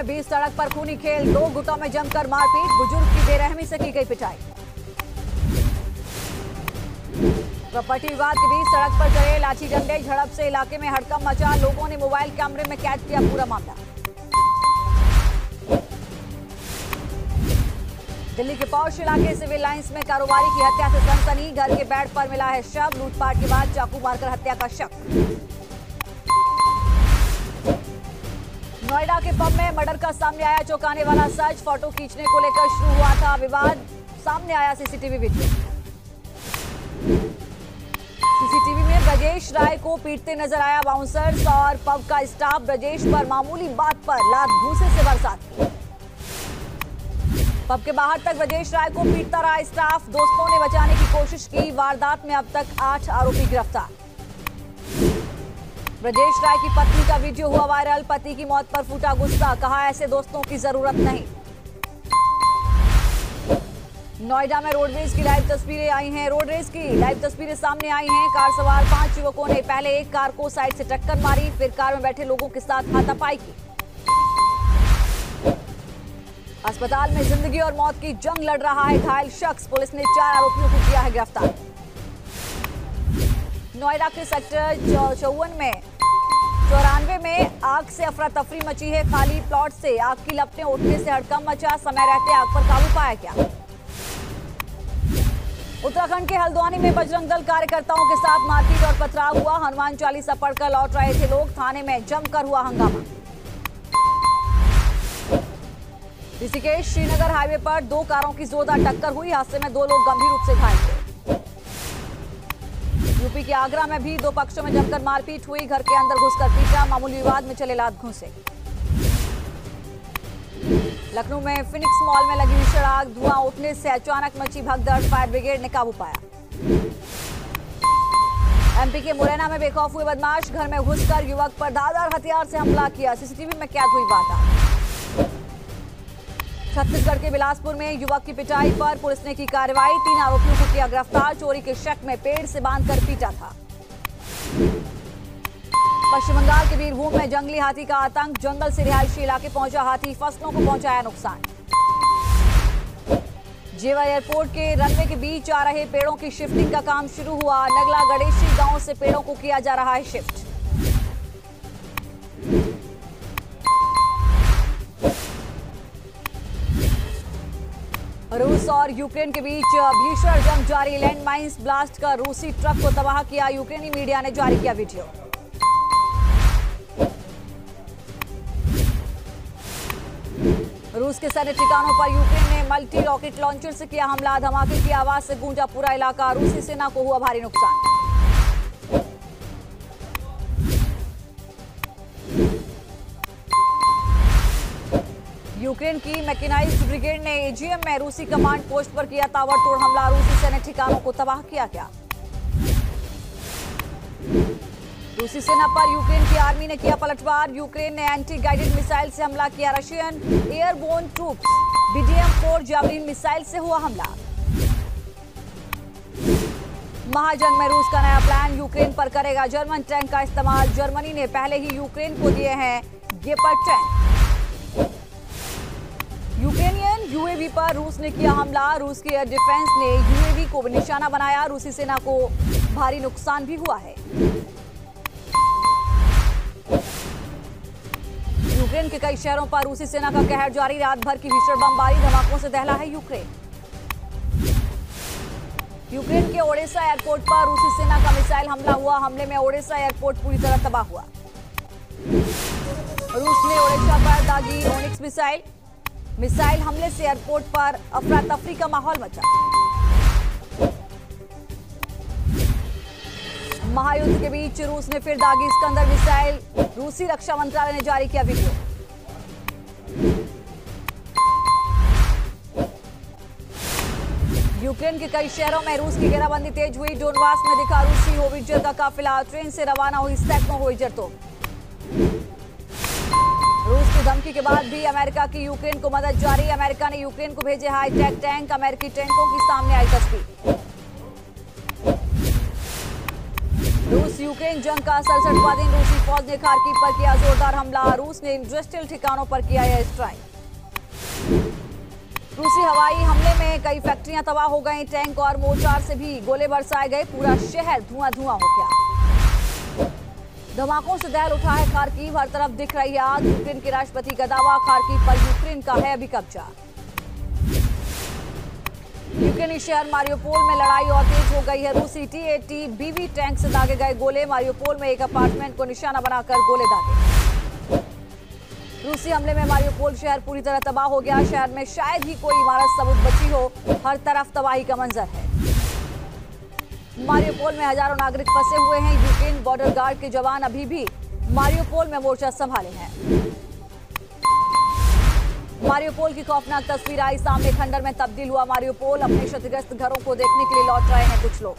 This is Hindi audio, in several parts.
में बीच सड़क पर खूनी खेल, 2 गुटों में जमकर मारपीट, बुजुर्ग की बेरहमी से की गई पिटाई। प्रॉपर्टी विवाद के बीच सड़क पर चले लाठी डंडे, झड़प से इलाके में हड़कंप मचा, लोगों ने मोबाइल कैमरे में कैद किया पूरा मामला। दिल्ली के पौष इलाके सिविल लाइंस में कारोबारी की हत्या से सनसनी, घर के बेड पर मिला है शव, लूटपाट के बाद चाकू मारकर हत्या का शक। नोएडा के पब में मर्डर का सामने आया चौंकाने वाला सच, फोटो खींचने को लेकर शुरू हुआ था विवाद, सामने आया सीसीटीवी वीडियो। सीसीटीवी में ब्रजेश राय को पीटते नजर आया बाउंसर्स और पब का स्टाफ, ब्रजेश पर मामूली बात पर लात घूंसे से बरसात। पब के बाहर तक ब्रजेश राय को पीटता रहा स्टाफ, दोस्तों ने बचाने की कोशिश की, वारदात में अब तक 8 आरोपी गिरफ्तार। ब्रजेश राय की पत्नी का वीडियो हुआ वायरल, पति की मौत पर फूटा गुस्सा, कहा ऐसे दोस्तों की जरूरत नहीं। नोएडा में रोडवेज की लाइव तस्वीरें आई हैं, रोड रेस की लाइव तस्वीरें सामने आई हैं। कार सवार 5 युवकों ने पहले एक कार को साइड से टक्कर मारी, फिर कार में बैठे लोगों के साथ हाथापाई की। अस्पताल में जिंदगी और मौत की जंग लड़ रहा है घायल शख्स, पुलिस ने 4 आरोपियों को किया है गिरफ्तार। नोएडा के सेक्टर 94 में आग से अफरा तफरी मची है, खाली प्लॉट से आग की लपटें उठने से हड़कंप मचा, समय रहते आग पर काबू पाया गया। उत्तराखंड के हल्द्वानी में बजरंग दल कार्यकर्ताओं के साथ मारपीट और पथराव हुआ, हनुमान चालीसा पढ़कर लौट रहे थे लोग, थाने में जमकर हुआ हंगामा। ऋषिकेश श्रीनगर हाईवे पर 2 कारों की जोरदार टक्कर हुई, हादसे में 2 लोग गंभीर रूप से घायल हुए। यूपी के आगरा में भी 2 पक्षों में जमकर मारपीट हुई, घर के अंदर घुसकर पीटा, मामूली विवाद में चले लात घूंसे। लखनऊ में फिनिक्स मॉल में लगी भीषण आग, धुआं उठने से अचानक मची भगदड़, फायर ब्रिगेड ने काबू पाया। एमपी के मुरैना में बेखौफ हुए बदमाश, घर में घुसकर युवक पर धारदार हथियार से हमला किया, सीसीटीवी में कैद हुई वारदात। छत्तीसगढ़ के बिलासपुर में युवक की पिटाई पर पुलिस ने की कार्रवाई, 3 आरोपियों को किया गिरफ्तार, चोरी के शक में पेड़ से बांधकर पीटा था। पश्चिम बंगाल के बीरभूम में जंगली हाथी का आतंक, जंगल से रिहायशी इलाके पहुंचा हाथी, फसलों को पहुंचाया नुकसान। जेवर एयरपोर्ट के रनवे के बीच आ रहे पेड़ों की शिफ्टिंग का काम शुरू हुआ, नगला गणेशी गांव से पेड़ों को किया जा रहा है शिफ्ट। रूस और यूक्रेन के बीच भीषण जंग जारी, लैंडमाइंस ब्लास्ट कर रूसी ट्रक को तबाह किया, यूक्रेनी मीडिया ने जारी किया वीडियो। रूस के सैन्य ठिकानों पर यूक्रेन ने मल्टी रॉकेट लॉन्चर से किया हमला, धमाके की आवाज से गूंजा पूरा इलाका, रूसी सेना को हुआ भारी नुकसान। यूक्रेन की मैकेनाइज्ड ब्रिगेड ने एजीएम में रूसी कमांड पोस्ट पर किया ताबड़तोड़ हमला, रूसी सैन्य ठिकानों को तबाह किया गया। रूसी सेना पर यूक्रेन की आर्मी ने किया पलटवार, यूक्रेन ने एंटी गाइडेड मिसाइल से हमला किया, Russian airborne troops BDM-4 javelin missile से हुआ हमला। महाजंग में रूस का नया प्लान, यूक्रेन पर करेगा जर्मन टैंक का इस्तेमाल, जर्मनी ने पहले ही यूक्रेन को दिए हैं गेपर्ड टैंक। यूक्रेनियन यूएवी पर रूस ने किया हमला, रूस की एयर डिफेंस ने यूएवी को निशाना बनाया, रूसी सेना को भारी नुकसान भी हुआ है। यूक्रेन के कई शहरों पर रूसी सेना का कहर जारी, रात भर की भीषण बमबारी, धमाकों से दहला है यूक्रेन। यूक्रेन के ओडेसा एयरपोर्ट पर रूसी सेना का मिसाइल हमला हुआ, हमले में ओडेसा एयरपोर्ट पूरी तरह तबाह हुआ। रूस ने ओडेसा पर दागी ओनिक्स मिसाइल हमले से एयरपोर्ट पर अफरा तफरी का माहौल मचा। महायुद्ध के बीच रूस ने फिर दागी इस्कंदर मिसाइल, रूसी रक्षा मंत्रालय ने जारी किया वीडियो। यूक्रेन के कई शहरों में रूस की घेराबंदी तेज हुई, डोनबास में दिखा रूसी होविट्जर का काफिला, ट्रेन से रवाना हुई सैकड़ों होविट्जर तो। रूस की धमकी के बाद भी अमेरिका की यूक्रेन को मदद जारी, अमेरिका ने यूक्रेन को भेजे हाईटेक टैंक, अमेरिकी टैंकों की सामने आई तस्वीर। रूस यूक्रेन यूक्रेन जंग का 67वां दिन रूसी फौज ने खार्किव पर किया जोरदार हमला। रूस ने इंडस्ट्रियल ठिकानों पर किया एयर स्ट्राइक। रूसी हवाई हमले में कई फैक्ट्रियां तबाह हो गईं। टैंक और मोर्टार से भी गोले बरसाए गए। पूरा शहर धुआं-धुआं हो गया। धमाकों से दहल उठा है खार्किव। हर तरफ दिख रही आग। यूक्रेन के राष्ट्रपति का दावा, खार्किव पर यूक्रेन का है अभी कब्जा। यूक्रेनी शहर मारियोपोल में लड़ाई और तेज हो गई है। रूसी T-80 BB टैंक से दागे गए गोले। मारियोपोल में एक अपार्टमेंट को निशाना बनाकर गोले दागे। रूसी हमले में मारियोपोल शहर पूरी तरह तबाह हो गया। शहर में शायद ही कोई इमारत सबूत बची हो। हर तरफ तबाही का मंजर है। मारियोपोल में हजारों नागरिक फंसे हुए हैं। यूक्रेन बॉर्डर गार्ड के जवान अभी भी मारियोपोल में मोर्चा संभाले हैं। मारियोपोल की खौफनाक तस्वीर आई सामने। खंडर में तब्दील हुआ मारियोपोल। अपने क्षतिग्रस्त घरों को देखने के लिए लौट रहे हैं कुछ लोग।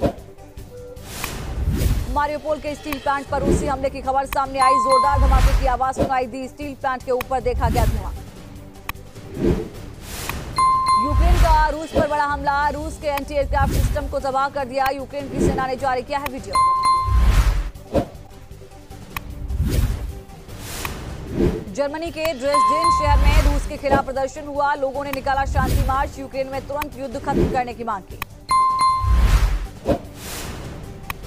मारियोपोल के स्टील प्लांट पर रूसी हमले की खबर सामने आई। जोरदार धमाके की आवाज सुनाई दी। स्टील प्लांट के ऊपर देखा गया धुआं। यूक्रेन का रूस पर बड़ा हमला। रूस के एंटी एयरक्राफ्ट सिस्टम को तबाह कर दिया। यूक्रेन की सेना ने जारी किया है वीडियो। जर्मनी के ड्रेसडेन शहर में रूस के खिलाफ प्रदर्शन हुआ। लोगों ने निकाला शांति मार्च। यूक्रेन में तुरंत युद्ध खत्म करने की मांग की।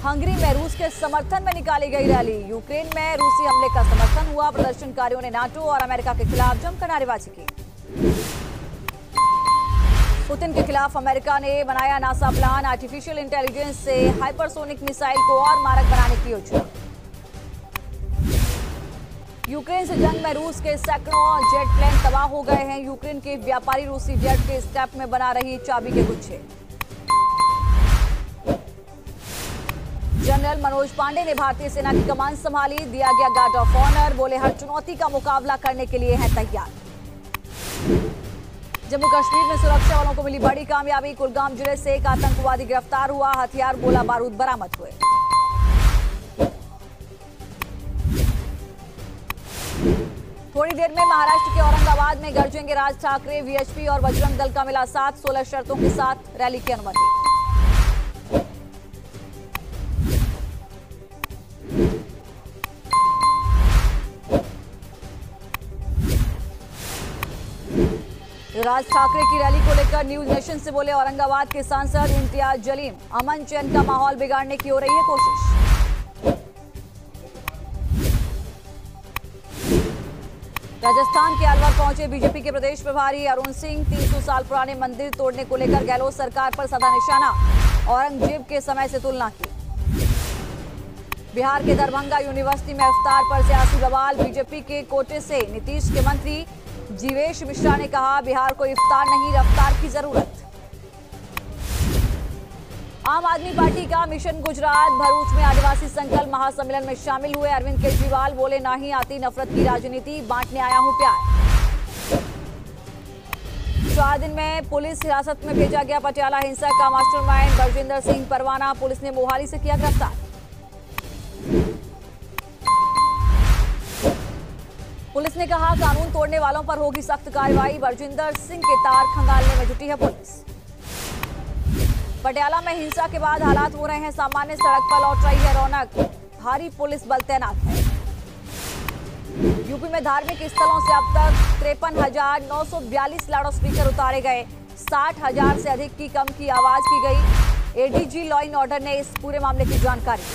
हंगरी में रूस के समर्थन में निकाली गई रैली। यूक्रेन में रूसी हमले का समर्थन हुआ। प्रदर्शनकारियों ने नाटो और अमेरिका के खिलाफ जमकर नारेबाजी की। पुतिन के खिलाफ अमेरिका ने बनाया नासा प्लान। आर्टिफिशियल इंटेलिजेंस से हाइपरसोनिक मिसाइल को और मारक बनाने की योजना। यूक्रेन से जंग में रूस के सैकड़ों जेट प्लेन तबाह हो गए हैं। यूक्रेन के व्यापारी रूसी जेट के स्क्रैप में बना रही चाबी के गुच्छे। जनरल मनोज पांडे ने भारतीय सेना की कमान संभाली। दिया गया गार्ड ऑफ ऑनर। बोले हर चुनौती का मुकाबला करने के लिए हैं तैयार। जम्मू कश्मीर में सुरक्षा वालों को मिली बड़ी कामयाबी। कुलगाम जिले से एक आतंकवादी गिरफ्तार हुआ। हथियार, गोला बारूद बरामद हुए। थोड़ी देर में महाराष्ट्र के औरंगाबाद में गरजेंगे राज ठाकरे। वीएचपी और बजरंग दल का मिला साथ। 16 शर्तों के साथ रैली की अनुमति। राज ठाकरे की रैली को लेकर न्यूज नेशन से बोले औरंगाबाद के सांसद इम्तियाज जलील। अमन चैन का माहौल बिगाड़ने की हो रही है कोशिश। राजस्थान के अलवर पहुंचे बीजेपी के प्रदेश प्रभारी अरुण सिंह। 300 साल पुराने मंदिर तोड़ने को लेकर गहलोत सरकार पर साधा निशाना। औरंगजेब के समय से तुलना की। बिहार के दरभंगा यूनिवर्सिटी में इफ्तार पर सियासी बवाल। बीजेपी के कोटे से नीतीश के मंत्री जीवेश मिश्रा ने कहा बिहार को इफ्तार नहीं रफ्तार की जरूरत। आम आदमी पार्टी का मिशन गुजरात। भरूच में आदिवासी संकल्प महासम्मेलन में शामिल हुए अरविंद केजरीवाल। बोले नहीं आती नफरत की राजनीति, बांटने आया हूं प्यार। 4 दिन में पुलिस हिरासत में भेजा गया पटियाला हिंसा का मास्टरमाइंड बरजिंदर सिंह परवाना। पुलिस ने मोहाली से किया गिरफ्तार। पुलिस ने कहा कानून तोड़ने वालों पर होगी सख्त कार्रवाई। बरजिंदर सिंह के तार खंगालने में जुटी है पुलिस। पटियाला में हिंसा के बाद हालात हो रहे हैं सामान्य। सड़क पर लौट रही है रौनक। भारी पुलिस बल तैनात है। यूपी में धार्मिक स्थलों से अब तक 53,942 लाउड स्पीकर उतारे गए। 60,000 से अधिक की कम की आवाज की गई। एडीजी लॉ एंड ऑर्डर ने इस पूरे मामले की जानकारी।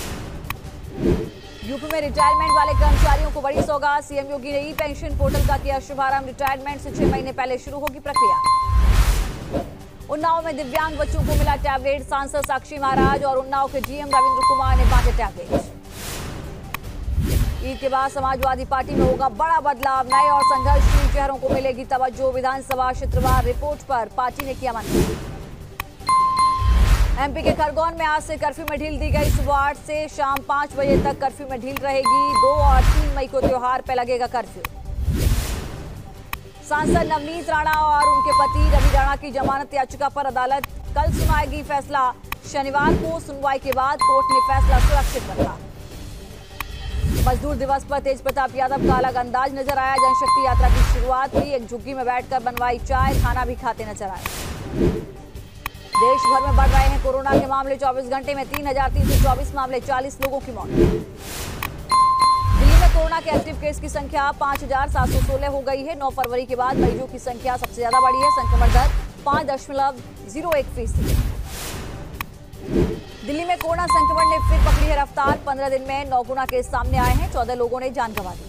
यूपी में रिटायरमेंट वाले कर्मचारियों को बड़ी सौगात। सीएम योगी ने ई पेंशन पोर्टल का किया शुभारंभ। रिटायरमेंट से 6 महीने पहले शुरू होगी प्रक्रिया। उन्नाव में दिव्यांग बच्चों को मिला टैबलेट। सांसद साक्षी महाराज और उन्नाव के डीएम रविंद्र कुमार ने बांटे टैबलेट। ईद के बाद समाजवादी पार्टी में होगा बड़ा बदलाव। नए और संघर्षशील चेहरों को मिलेगी तवज्जो। विधानसभा क्षेत्रवार रिपोर्ट पर पार्टी ने किया मंजूर। एमपी के खरगोन में आज से कर्फ्यू में ढील दी गई। सुबह 8 से शाम 5 बजे तक कर्फ्यू में ढील रहेगी। 2 और 3 मई को त्योहार पर लगेगा कर्फ्यू। सांसद नवनीत राणा और उनके पति रवि राणा की जमानत याचिका पर अदालत कल सुनाएगी फैसला। शनिवार को सुनवाई के बाद कोर्ट ने फैसला सुरक्षित रखा। मजदूर दिवस पर तेज प्रताप यादव का अलग अंदाज नजर आया। जनशक्ति यात्रा की शुरुआत की। एक झुग्गी में बैठकर बनवाई चाय, खाना भी खाते नजर आए। देश भर में बढ़ रहे हैं कोरोना के मामले। 24 घंटे में 3,324 मामले, 40 लोगों की मौत। दिल्ली में कोरोना के एक्टिव केस की संख्या 5,716 हो गई है। 9 फरवरी के बाद मरीजों की संख्या सबसे ज्यादा बढ़ी है। संक्रमण दर 5.01%। दिल्ली में कोरोना संक्रमण ने फिर पकड़ी है रफ्तार। 15 दिन में 9 गुना केस सामने आए हैं। 14 लोगों ने जान गंवा दी।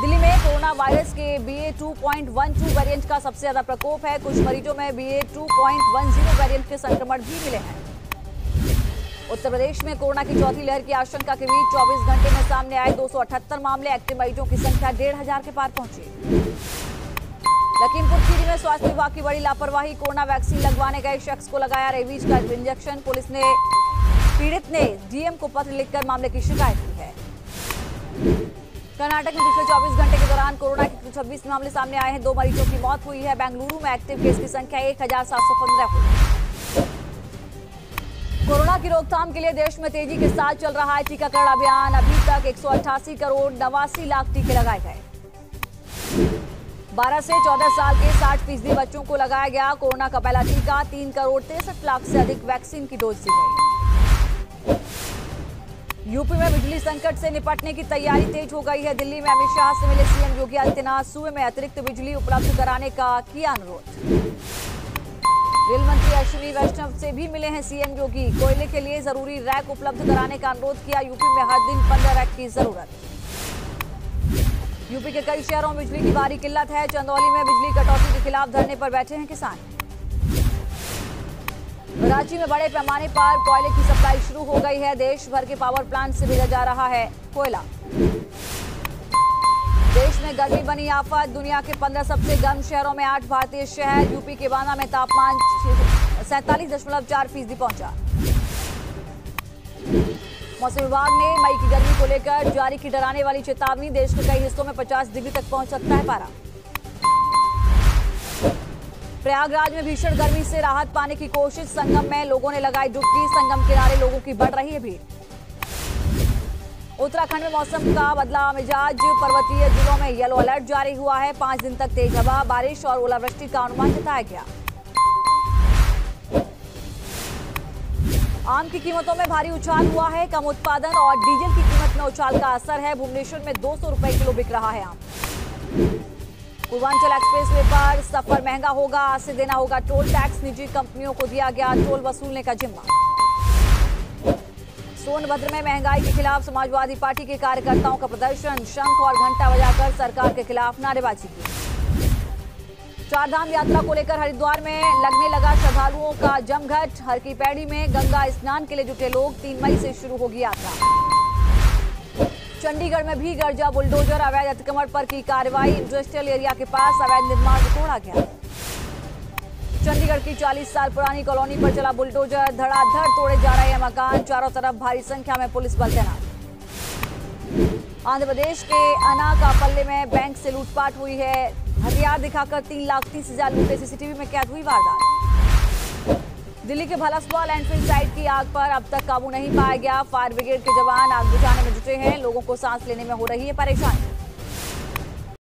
दिल्ली में कोरोना वायरस के BA.2.12 वेरिएंट का सबसे ज्यादा प्रकोप है। कुछ मरीजों में BA.2.10 वेरिएंट के संक्रमण भी मिले हैं। उत्तर प्रदेश में कोरोना की चौथी लहर की आशंका के बीच 24 घंटे में सामने आए 278 मामले। एक्टिव मरीजों की संख्या 1,500 के पार पहुंची। लखीमपुर खीरी में स्वास्थ्य विभाग की बड़ी लापरवाही। कोरोना वैक्सीन लगवाने गए शख्स को लगाया रेबीज का इंजेक्शन। पुलिस ने पीड़ित ने डीएम को पत्र लिखकर मामले की शिकायत की है। कर्नाटक में पिछले 24 घंटे के दौरान कोरोना के 26 मामले सामने आए हैं। 2 मरीजों की मौत हुई है। बेंगलुरु में एक्टिव केस की संख्या 1,715 हुई। कोरोना की रोकथाम के लिए देश में तेजी के साथ चल रहा है टीकाकरण अभियान। अभी तक 188 करोड़ 89 लाख टीके लगाए गए। 12 से 14 साल के 60% बच्चों को लगाया गया कोरोना का पहला टीका। 3 करोड़ 63 लाख से अधिक वैक्सीन की डोज दी गई। यूपी में बिजली संकट से निपटने की तैयारी तेज हो गई है। दिल्ली में अमित शाह से मिले सीएम योगी आदित्यनाथ। सूबे में अतिरिक्त बिजली उपलब्ध कराने का किया अनुरोध। रेल मंत्री अश्विनी वैष्णव से भी मिले हैं सीएम योगी। कोयले के लिए जरूरी रैक उपलब्ध कराने का अनुरोध किया। यूपी में हर दिन 15 रैक की जरूरत। यूपी के कई शहरों में बिजली की भारी किल्लत है। चंदौली में बिजली कटौती के खिलाफ धरने पर बैठे हैं किसान। रांची में बड़े पैमाने पर कोयले की सप्लाई शुरू हो गई है। देश भर के पावर प्लांट से भेजा जा रहा है कोयला। देश में गर्मी बनी आफत। दुनिया के 15 सबसे गर्म शहरों में 8 भारतीय शहर। यूपी के बांदा में तापमान 47.4% पहुंचा। मौसम विभाग ने मई की गर्मी को लेकर जारी की डराने वाली चेतावनी। देश के कई हिस्सों में 50 डिग्री तक पहुंच सकता है पारा। प्रयागराज में भीषण गर्मी से राहत पाने की कोशिश। संगम में लोगों ने लगाई डुबकी। संगम किनारे लोगों की बढ़ रही है भीड़। उत्तराखंड में मौसम का बदला मिजाज। पर्वतीय जिलों में येलो अलर्ट जारी हुआ है। 5 दिन तक तेज हवा, बारिश और ओलावृष्टि का अनुमान जताया गया। आम की कीमतों में भारी उछाल हुआ है। कम उत्पादन और डीजल की कीमत में उछाल का असर है। भुवनेश्वर में 200 रुपए किलो बिक रहा है आम। पूर्वांचल एक्सप्रेसवे पर सफर महंगा होगा। आज से देना होगा टोल टैक्स। निजी कंपनियों को दिया गया टोल वसूलने का जिम्मा। सोनभद्र में महंगाई के खिलाफ समाजवादी पार्टी के कार्यकर्ताओं का प्रदर्शन। शंख और घंटा बजाकर सरकार के खिलाफ नारेबाजी की। चारधाम यात्रा को लेकर हरिद्वार में लगने लगा श्रद्धालुओं का जमघट। हर की पैड़ी में गंगा स्नान के लिए जुटे लोग। 3 मई से शुरू होगी यात्रा। चंडीगढ़ में भी गरजा बुलडोजर। अवैध अतिक्रमण पर की कार्रवाई। इंडस्ट्रियल एरिया के पास अवैध निर्माण को तोड़ा गया। चंडीगढ़ की 40 साल पुरानी कॉलोनी पर चला बुलडोजर। धड़ाधड़ तोड़े जा रहे हैं मकान। चारों तरफ भारी संख्या में पुलिस बल तैनात। आंध्र प्रदेश के अनाकापल्ली में बैंक से लूटपाट हुई है। हथियार दिखाकर 3,30,000 लूटे। सीसीटीवी में कैद हुई वारदात। दिल्ली के भलसवा लैंडफिल साइट की आग पर अब तक काबू नहीं पाया गया। फायर ब्रिगेड के जवान आग बुझाने में जुटे हैं। लोगों को सांस लेने में हो रही है परेशानी।